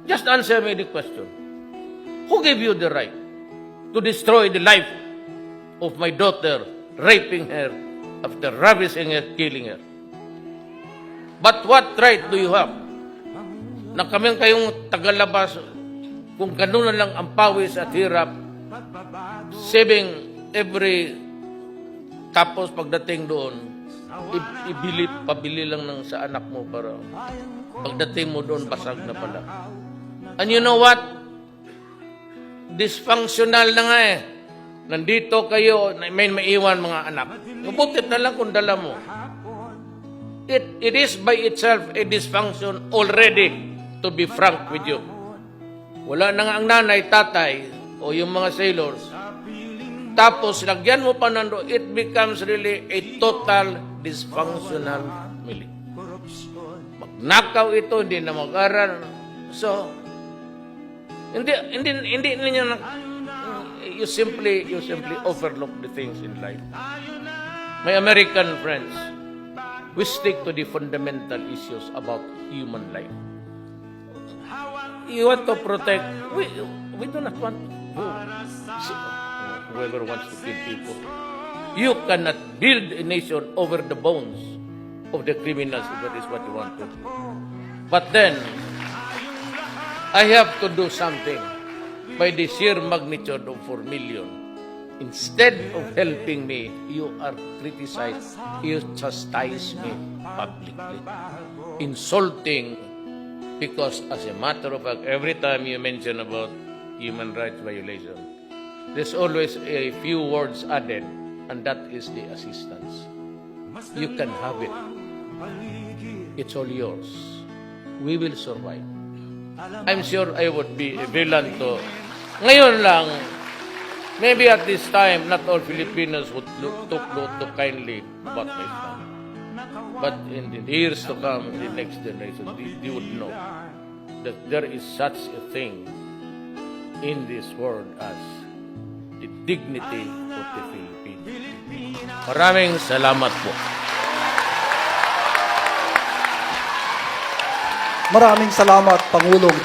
Just answer me the question. Who gave you the right to destroy the life of my daughter, raping her, after ravishing her, killing her? But what right do you have na kayong tagalabas kung gano'n na lang ang pawis at hirap, saving every, tapos pagdating doon, pabili lang ng sa anak mo para pagdating mo doon, basag na pala. And you know what? Dysfunctional na nga eh. Nandito kayo, may maiwan mga anak. Mabutit na lang kung dala mo. It is by itself a dysfunction already, to be frank with you. Wala na nga ang nanay, tatay, o yung mga sailors. Tapos, lagyan mo pa nando, it becomes really a total dysfunctional family. Magnakaw ito, hindi na mag-aral. So, hindi ninyo na, you simply overlook the things in life. My American friends, we stick to the fundamental issues about human life. You want to protect, we do not want whoever wants to kill people. You cannot build a nation over the bones of the criminals if that is what you want to do. But then, I have to do something by the sheer magnitude of 4 million. Instead of helping me, you are criticized, you chastise me publicly, insulting, because as a matter of fact, every time you mention about human rights violation, there's always a few words added, and that is the assistance. You can have it. It's all yours. We will survive. I'm sure I would be a villain to... Ngayon lang, maybe at this time, not all Filipinos would took note to kindly about my son. But in the years to come, the next generation, they would know that there is such a thing in this world as the dignity of the Philippines. Maraming salamat po. Maraming salamat, Pangulong